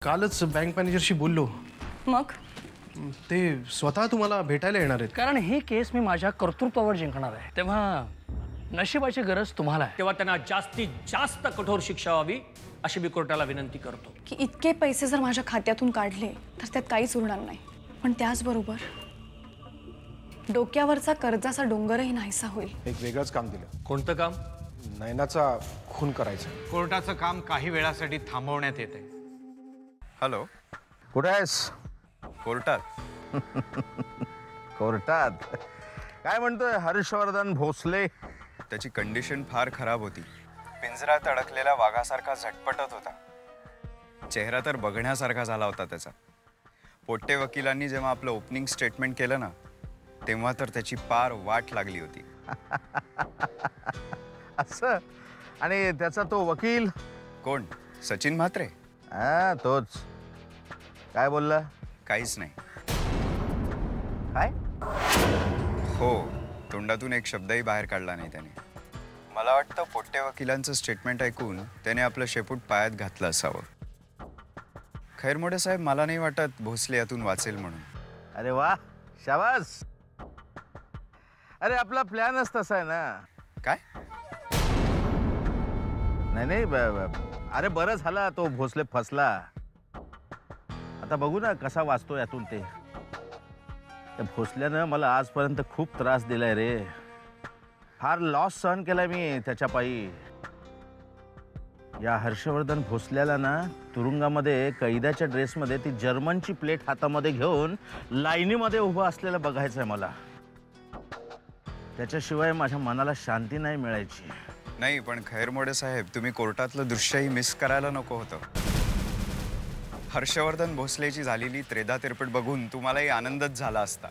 कालच बँक मॅनेजरशी बोललो. मग ते स्वतः तुम्हाला भेटायला येणार आहेत. कारण ही केस मी माझ्या कर्तृत्वावर जिंकणार आहे. तेव्हा नशिबाची गरज तुम्हाला आहे. तेव्हा त्यांना जास्तीत जास्त कठोर शिक्षा व्हावी अशी मी कोर्टाला विनंती करतो. की इतके पैसे जर माझ्या खात्यातून काढले तर त्यात काहीच उरणार नाही. पण त्याचबरोबर डोक्यावरचा कर्जाचा डोंगरही नाहीसा होईल. एक वेगळंच काम दिलं. कोणतं काम? नयनाचा खून करायचं. कोर्टाचं काम काही वेळासाठी थांबवण्यात येते. हॅलो, कुठे आहेस? कोर्टात. कोर्टात काय म्हणतोय हर्षवर्धन भोसले? त्याची कंडिशन फार खराब होती. पिंजऱ्यात अडकलेल्या वाघासारखा झटपटत होता. चेहरा तर बघण्यासारखा झाला होता त्याचा. पोट्टे वकिलांनी जेव्हा आपलं ओपनिंग स्टेटमेंट केलं ना, तेव्हा तर त्याची पार वाट लागली होती. असं? आणि त्याचा तो वकील कोण? सचिन म्हात्रे. हा, तोच. काय बोलला? काहीच नाही. काय? हो, तोंडातून एक शब्दही बाहेर काढला नाही त्याने. मला वाटतं पोट्टे वकिलांचं स्टेटमेंट ऐकून त्याने आपलं शेपूट पायात घातलं असावं. खैरमोडे साहेब, मला नाही वाटत भोसले यातून वाचेल म्हणून. अरे वा, शाबास. अरे आपला प्लॅनच तसा आहे ना. काय? नाही, अरे बरं झाला तो भोसले फसला. आता बघू ना कसा वाचतो यातून ते. त्या भोसल्यानं मला आजपर्यंत खूप त्रास दिलाय रे. फार लॉस सहन केलाय मी त्याच्या पायी. या हर्षवर्धन भोसल्याला ना तुरुंगामध्ये कैद्याच्या ड्रेसमध्ये ती जर्मनची प्लेट हातामध्ये घेऊन लाईनीमध्ये उभं असलेलं बघायचंय मला. त्याच्याशिवाय माझ्या मनाला शांती नाही मिळायची. नाही, पण खैरमोडे साहेब, तुम्ही कोर्टातलं दृश्यही मिस करायला नको होतं. हर्षवर्धन भोसलेची झालेली त्रेधा तिरपट बघून तुम्हालाही आनंदच झाला असता.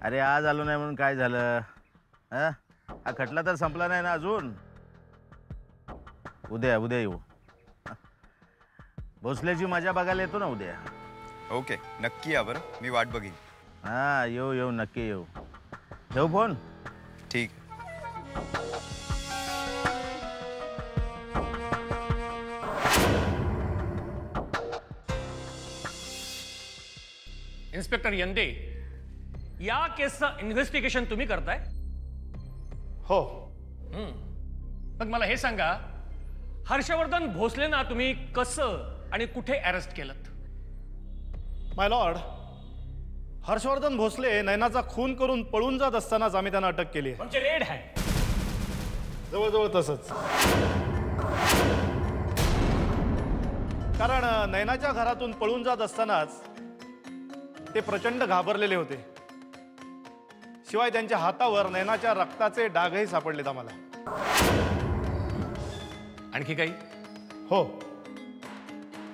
अरे आज आलो नाही म्हणून काय झालं? हा खटला तर संपला नाही ना अजून. उद्या येऊ. भोसलेची मजा बघायला येतो ना उद्या. ओके, नक्की या बरं, मी वाट बघीन. हा, येऊ नक्की येऊ. ठेवू फोन? ठीक. इन्स्पेक्टर यंदे, या केसचं इन्व्हेस्टिगेशन तुम्ही करताय? हो. मग मला हे सांगा, हर्षवर्धन भोसलेंना तुम्ही कसं आणि कुठे अरेस्ट केलं? माय लॉर्ड, हर्षवर्धन भोसले नयनाचा खून करून पळून जात असतानाच आम्ही त्यांना अटक केली आहे. म्हणजे रेड आहे. जवळजवळ तसंच. कारण नयनाच्या घरातून पळून जात असतानाच ते प्रचंड घाबरलेले होते. शिवाय त्यांच्या हातावर नयनाच्या रक्ताचे डागही सापडलेत आम्हाला. आणखी काही? हो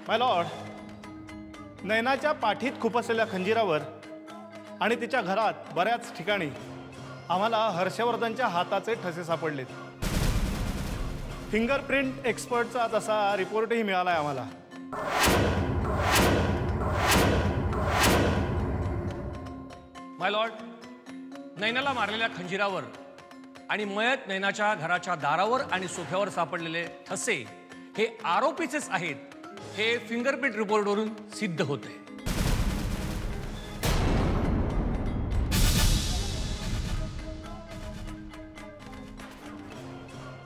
माय लॉर्ड, नयनाच्या पाठीत खुपसलेल्या खंजिरावर आणि तिच्या घरात बऱ्याच ठिकाणी आम्हाला हर्षवर्धनच्या हाताचे ठसे सापडलेत. फिंगरप्रिंट एक्सपर्टचा तसा रिपोर्टही मिळाला आहे आम्हाला. माय लॉर्ड, नैनाला मारलेल्या खंजिरावर आणि मयत नैनाच्या घराच्या दारावर आणि सोफ्यावर सापडलेले ठसे हे आरोपीचेच आहेत, हे फिंगरप्रिंट रिपोर्टवरून सिद्ध होते.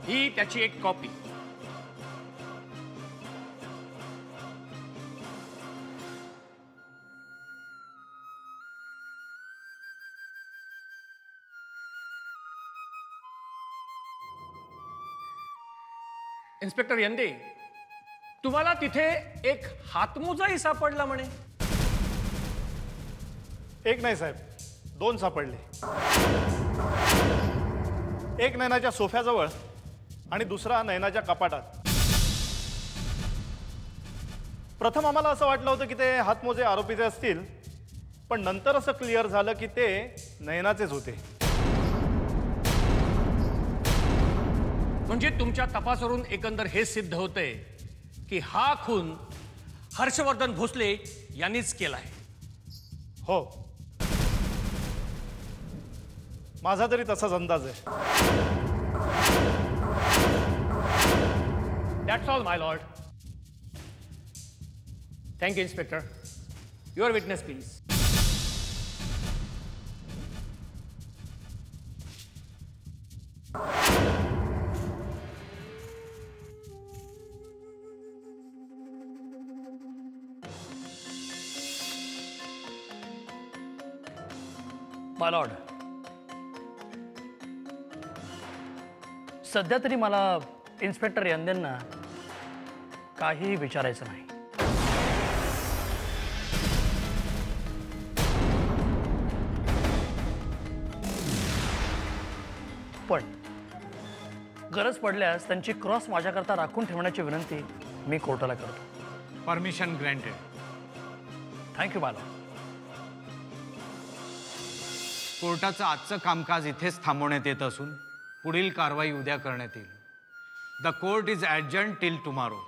ही त्याची एक कॉपी. इन्स्पेक्टर यंदे, तुम्हाला तिथे एक हातमोजाही सापडला म्हणे? एक नाही साहेब, दोन सापडले. एक नयनाच्या सोफ्याजवळ आणि दुसरा नयनाच्या कपाटात. प्रथम आम्हाला असं वाटलं होतं की ते हातमोजे आरोपीचे असतील, पण नंतर असं क्लिअर झालं की ते नयनाचेच होते. म्हणजे तुमच्या तपासावरून एकंदर हे सिद्ध होतंय की हा खून हर्षवर्धन भोसले यांनीच केलाय. हो, माझा तरी तसाच अंदाज आहे. That's all, my lord. Thank you inspector. Your witness please. My Lord, सध्या तरी मला इन्स्पेक्टर यंदेंना काही विचारायचं नाही. पण गरज पडल्यास त्यांची क्रॉस माझ्याकरता राखून ठेवण्याची विनंती मी कोर्टाला करतो. Permission granted. थँक्यू माय लॉर्ड. कोर्टाचं आजचं कामकाज इथेच थांबवण्यात येत असून पुढील कारवाई उद्या करण्यात येईल. The court is adjourn till tomorrow.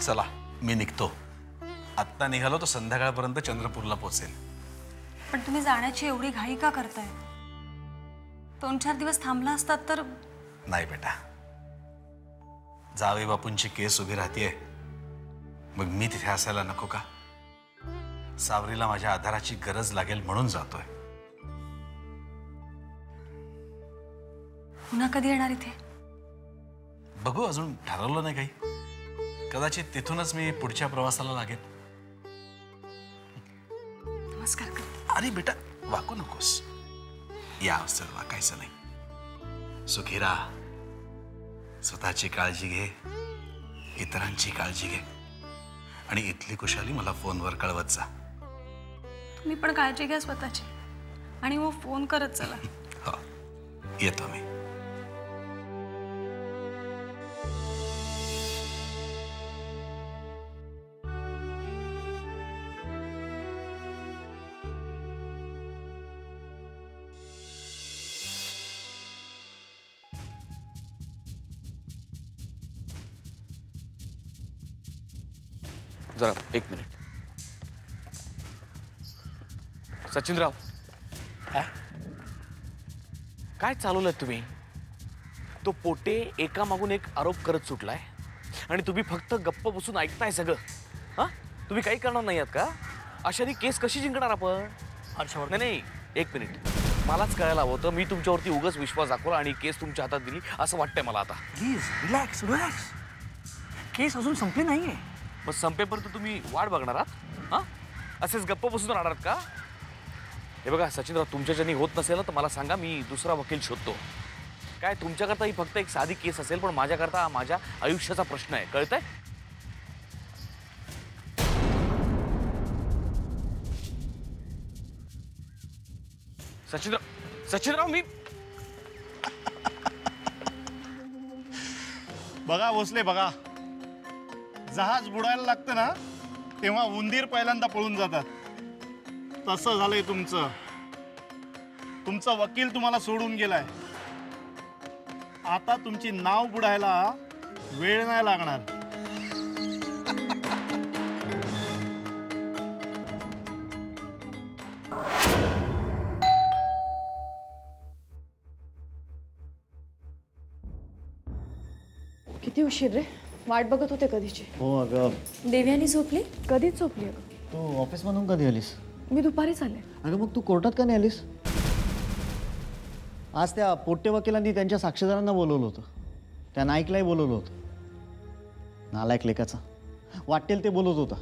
चला मी निघतो. आत्ता निघालो तर संध्याकाळपर्यंत चंद्रपूरला पोहोचेल. पण तुम्ही जाण्याची एवढी घाई का करताय? 2-4 दिवस थांबला असतात तर. नाही बेटा, जावे बापूंची केस उभी राहतीये, मग मी तिथे असायला नको का? सावरीला माझ्या आधाराची गरज लागेल म्हणून जातोय. पुन्हा कधी येणार इथे? बघू, अजून ठरवलं नाही काही. कदाचित तिथूनच मी पुढच्या प्रवासाला लागेल. नमस्कार करते. अरे बेटा, वाकू नकोस. या अवसर वाकायचं नाही. सुखी राहा, स्वतःची काळजी घे, इतरांची काळजी घे, आणि इथली कुशाली मला फोनवर कळवत जा. तुम्ही पण काळजी घ्या स्वतःची, आणि मग फोन करत चला. हो, येतो मी. जरा एक मिनिट. सचिनराव, काय चालवलंय तुम्ही? तो पोटे एकामागून एक आरोप करत सुटलाय आणि तुम्ही फक्त गप्प बसून ऐकताय सगळं. हा, तुम्ही काही करणार नाही आहात का? अशाने केस कशी जिंकणार आपण? हर्षवर्धन, नाही, एक मिनिट. मलाच कळायला हवं होतं. मी तुमच्यावरती उगाच विश्वास दाखवला आणि केस तुमच्या हातात दिली असं वाटतंय मला आता. Please relax relax. केस अजून संपली नाहीये. मग संपेपर्यंत तुम्ही वाट बघणार आहात? हा, असेच गप्प बसून राहणार आहात का? हे बघा सचिनराव, तुमच्याच्यानी होत नसेल ना तर मला सांगा, मी दुसरा वकील शोधतो. काय तुमच्याकरता ही फक्त एक साधी केस असेल, पण माझ्याकरता माझ्या आयुष्याचा प्रश्न आहे, कळतंय? सचिनराव मी बघा भोसले, बघा, जहाज बुडायला लागतं ना तेव्हा उंदीर पहिल्यांदा पळून जातात. तसं झालंय तुमचं. तुमचा वकील तुम्हाला सोडून गेलाय. आता तुमची नाव बुडायला वेळ नाही लागणार. किती उशीर रे? वाट बघत होते कधीची. हो अगं, देवयानी झोपली? कधीच झोपली अगं. तू ऑफिसमधून कधी आलीस? मी दुपारीच आले. अगं मग तू कोर्टात का नाही आलीस? आज त्या पोट्टे वकिलांनी त्यांच्या साक्षीदारांना बोलवलं होतं. त्या नाईकलाही बोलवलं होतं. नालायक लेखाचा वाटेल ते बोलत होता.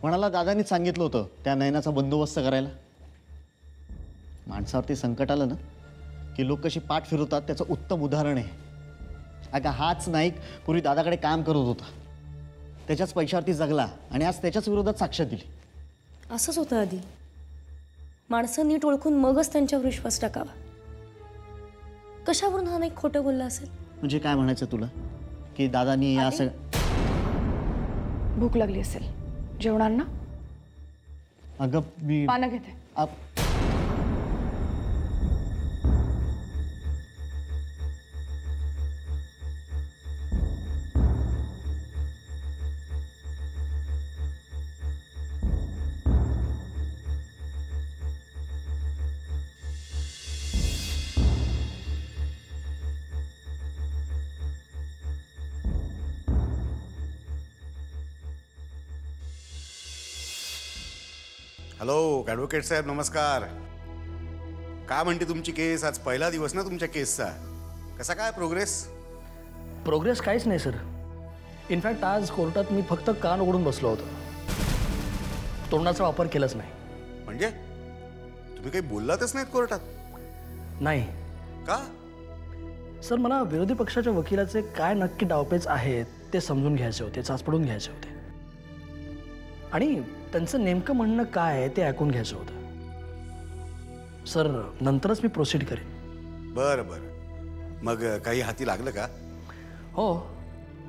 म्हणाला दादानीच सांगितलं होतं त्या नयनाचा बंदोबस्त करायला. माणसावरती संकट आलं ना की लोक कशी पाठ फिरवतात त्याचं उत्तम उदाहरण आहे. अगं हाच नाईक पूर्वी दादाकडे काम करत होता. त्याच्याच पैशावरती जगला आणि आज त्याच्याच विरोधात साक्ष दिली. असंच होतं आधी. माणसं नीट ओळखून मगच त्यांच्यावर विश्वास टाकावा. कशावरून हा नाही खोटं बोलला असेल? म्हणजे काय म्हणायचं तुला की दादानी या भूक लागली असेल, जेवणार ना? अगं मी पानं घेते. हॅलो ॲडव्होकेट साहेब, नमस्कार. काय म्हणते तुमची केस? आज पहिला दिवस ना तुमच्या केसचा. कसा काय प्रोग्रेस? प्रोग्रेस काहीच नाही सर. इनफॅक्ट आज कोर्टात मी फक्त कान उघडून बसलो होतो, तोंडाचा वापर केलाच नाही. म्हणजे तुम्ही काही बोललातच नाहीत कोर्टात? नाही. का? सर, मला विरोधी पक्षाच्या वकिलाचे काय नक्की डावपेच आहेत ते समजून घ्यायचे होते, चाचपडून घ्यायचे होते, आणि त्यांचं नेमकं म्हणणं काय आहे ते ऐकून घ्यायचं होतं. सर, नंतरच मी प्रोसीड करेन. बरं बरं. मग काही हाती लागलं का? हो,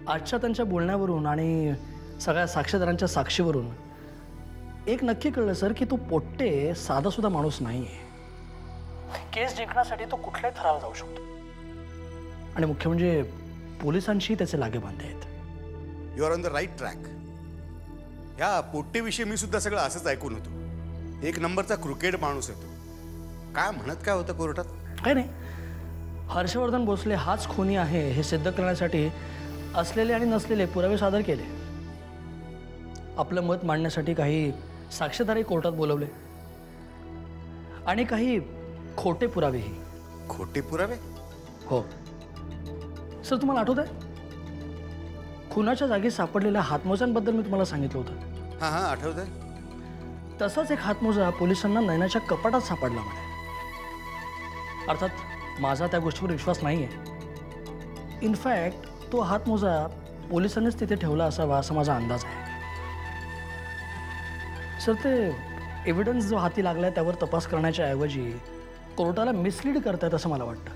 आजच्या त्यांच्या बोलण्यावरून आणि सगळ्या साक्षीदारांच्या साक्षीवरून एक नक्की कळलं सर की तो पोट्टे साधासुद्धा माणूस नाही आहे. केस जिंकण्यासाठी तो कुठल्याही थराला जाऊ शकतो, आणि मुख्य म्हणजे पोलिसांशी त्याचे लागेबांधे आहेत. You are on the right track. ह्या पोट्टेविषयी मी सुद्धा सगळं असंच ऐकून होतो. एक नंबरचा क्रिकेट माणूस आहे तो. काय म्हणत काय होतं कोर्टात? काय नाही, हर्षवर्धन भोसले हाच खुनी आहे हे सिद्ध करण्यासाठी असलेले आणि नसलेले पुरावे सादर केले. आपलं मत मांडण्यासाठी काही साक्षीदारही कोर्टात बोलवले, आणि काही खोटे पुरावेही. खोटे पुरावे? हो सर. तुम्हाला आठवत आहे खुनाच्या जागी सापडलेल्या हातमोज्यांबद्दल मी तुम्हाला सांगितलं होतं? हां हां, आठवतंय. तसाच एक हातमोजा पोलिसांना नयनाच्या कपाटात सापडला म्हणे. अर्थात माझा त्या गोष्टीवर विश्वास नाही आहे. इनफॅक्ट तो हातमोजा पोलिसांनीच तिथे ठेवला असावा असा माझा अंदाज आहे. सर, ते एव्हिडन्स जो हाती लागलाय त्यावर तपास करण्याच्या ऐवजी कोर्टाला मिसलीड करतायत असं मला वाटतं.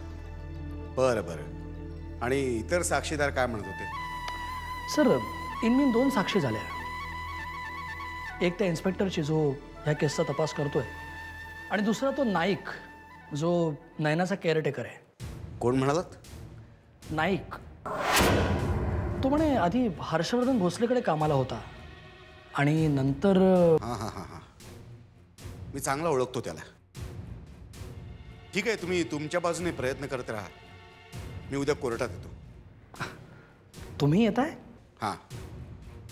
बरं बरं. आणि इतर साक्षीदार काय म्हणत होते? सर, इनमीन 2 साक्षी झाल्या. एक त्या इन्स्पेक्टरची जो ह्या केसचा तपास करतोय, आणि दुसरा तो नाईक जो नयनाचा केअरटेकर आहे. कोण म्हणालात? नाईक. तो म्हणे आधी हर्षवर्धन भोसलेकडे कामाला होता, आणि नंतर हां हां हां हां, मी चांगला ओळखतो त्याला. ठीक आहे, तुम्ही तुमच्या बाजूने प्रयत्न करत राहा. मी उद्या कोर्टात येतो. तुम्ही येताय? हां,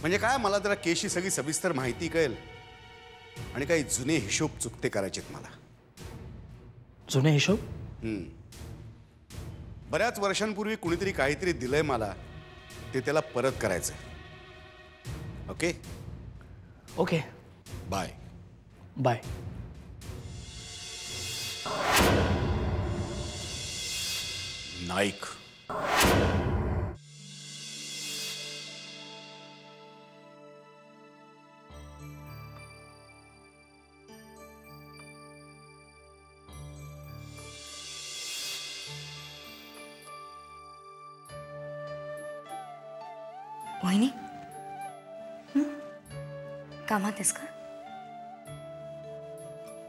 म्हणजे काय, मला जरा केसची सगळी सविस्तर माहिती कळेल, आणि काही जुने हिशोब चुकते करायचेत मला. जुने हिशोब? बऱ्याच वर्षांपूर्वी कुणीतरी काहीतरी दिलंय मला, ते त्याला परत करायचं. Okay okay. Bye bye. Naik. वहिनी, कामात आहेस का?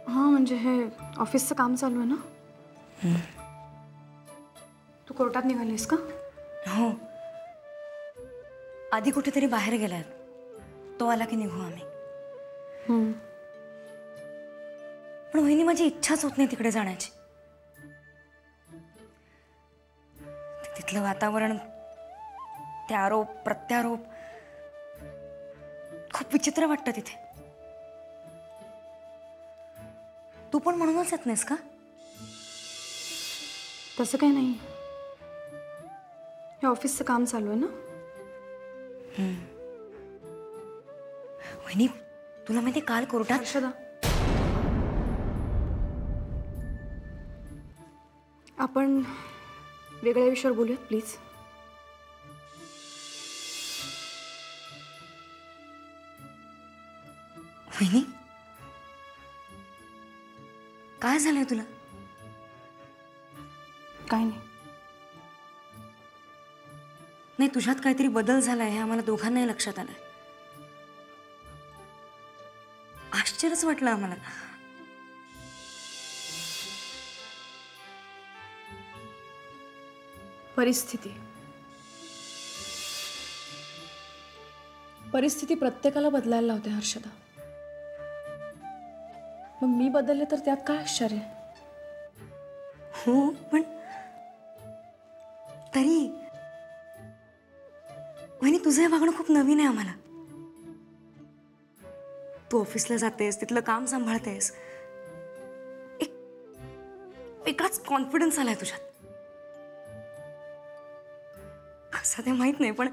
हां, म्हणजे हे ऑफिसचं काम चालू आहे ना. तू कोर्टात निघालीस का? हो, आधी कुठेतरी बाहेर गेलाय. तो आला की निघू आम्ही. पण वहिनी, माझी इच्छाच होत नाही तिकडे जाण्याची. तिथलं वातावरण, ते आरोप प्रत्यारोप, खूप विचित्र वाटतं तिथे. तू पण म्हणूनच येत नाहीस का? तसं काही नाही, हे ऑफिसचं काम चालू आहे ना. वहिनी, तुला माहिती काल कोर्टात हर्षदा, आपण वेगळ्या विषयावर बोलूयात प्लीज. वहिनी, काय झालंय तुला? काय नाही. नाही, तुझ्यात काहीतरी बदल झालाय हे आम्हाला दोघांनाही लक्षात आलंय. आश्चर्यच वाटलं आम्हाला. परिस्थिती प्रत्येकाला बदलायला लावते हर्षदा. मग मी बदलले तर त्यात काय आश्चर्य? हो, पण तरी वहिनी, तुझं हे वागणं खूप नवीन आहे आम्हाला. तू ऑफिसला जातेस, तिथलं काम सांभाळतेस, एक वेगळाच कॉन्फिडन्स आलाय तुझ्यात. कसं ते माहित नाही, पण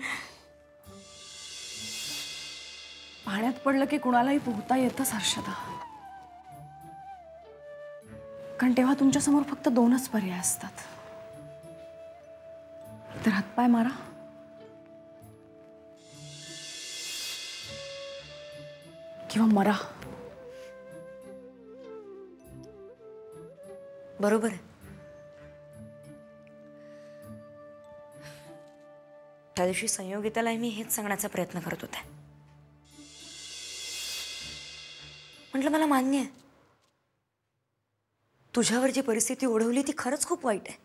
पाण्यात पडलं की कुणालाही पोहता येतच हर्षदा. कारण तेव्हा तुमच्यासमोर फक्त 2च पर्याय असतात. तर हातपाय मारा किंवा मरा. बरोबर आहे. त्या दिवशी संयोगिताला मी हेच सांगण्याचा प्रयत्न करत होते. म्हटलं मला मान्य आहे, तुझ्यावर जी परिस्थिती ओढवली ती खरंच खूप वाईट आहे.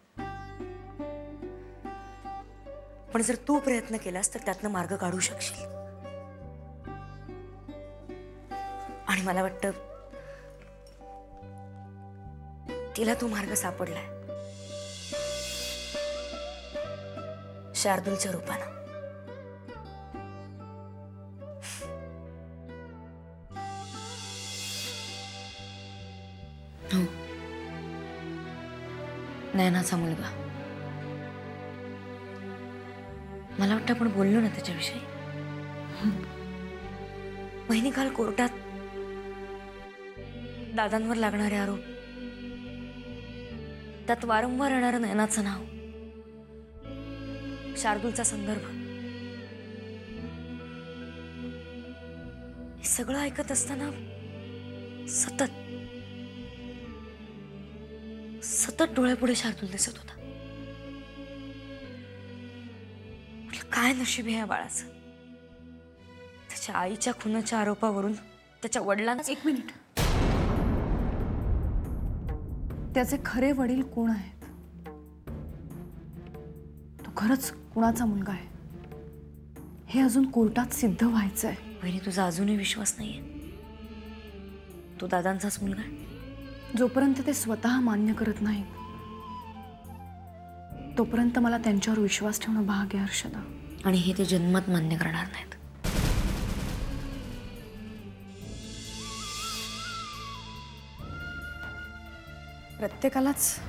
पण जर तू प्रयत्न केलास तर त्यातनं मार्ग काढू शकशील. आणि मला वाटतं तिला तो मार्ग सापडलाय, शार्दूलच्या रूपानं. हो, नयनाचा मुलगा. मला वाटतं आपण बोललो ना त्याच्याविषयी. वहिनी काल कोर्टात दादांवर लागणारे आरोप, त्यात वारंवार येणारं नयनाचं नाव, शार्दूलचा संदर्भ, हे सगळं ऐकत असताना सतत सतत डोळ्यापुढे शार्दूल दिसत होता. म्हटलं काय नशीब आहे या बाळाचं. त्याच्या आईच्या खुनाच्या आरोपावरून त्याच्या वडिलांना. 1 मिनिट. त्याचे खरे वडील कोण आहेत? तो खरंच कुणाचा मुलगा आहे हे अजून कोर्टात सिद्ध व्हायचंय. वहिनी, तुझा अजूनही विश्वास नाहीये तो दादांचाच मुलगा आहे? जोपर्यंत ते स्वतः मान्य करत नाहीत तोपर्यंत मला त्यांच्यावर विश्वास ठेवणं भाग आहे हर्षदा. आणि हे ते जन्मात मान्य करणार नाहीत. प्रत्येकालाच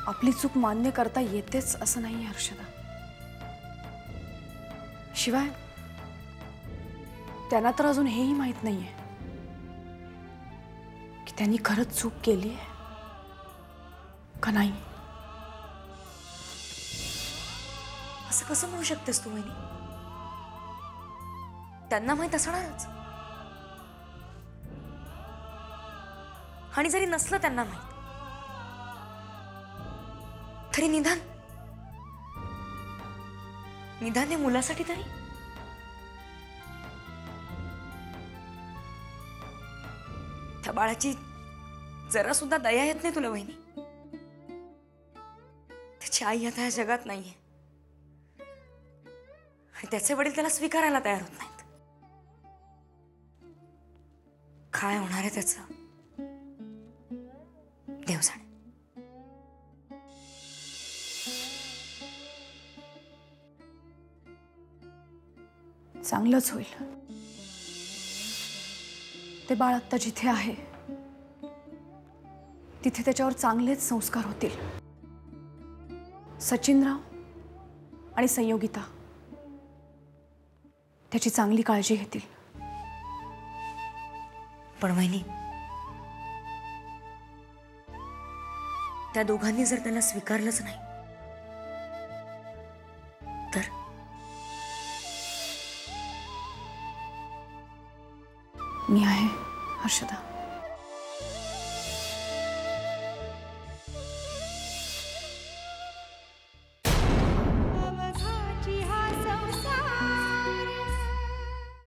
आपली चूक मान्य करता येतेच असं नाही हर्षदा. शिवाय त्यांना तर अजून हेही माहित नाहीये की त्यांनी खरंच चूक केली आहे का नाही. असं कसं म्हणू शकतेस तू वहिनी? त्यांना माहित असणारच. आणि जरी नसलं त्यांना माहित तरी निदान या मुलासाठी तरी. त्या बाळाची जरा सुद्धा दया येत नाही तुला वहिनी? त्याची आई आता या जगात नाहीये आणि त्याचे वडील त्याला स्वीकारायला तयार होत नाहीत. काय होणार आहे त्याचं देव जाणे. चांगलंच होईल. ते बाळ आत्ता जिथे आहे तिथे त्याच्यावर चांगलेच संस्कार होतील. सचिनराव आणि संयोगिता त्याची चांगली काळजी घेतील. पण वहिनी, त्या दोघांनी जर त्याला स्वीकारलंच नाही तर? मी आहे हर्षदा.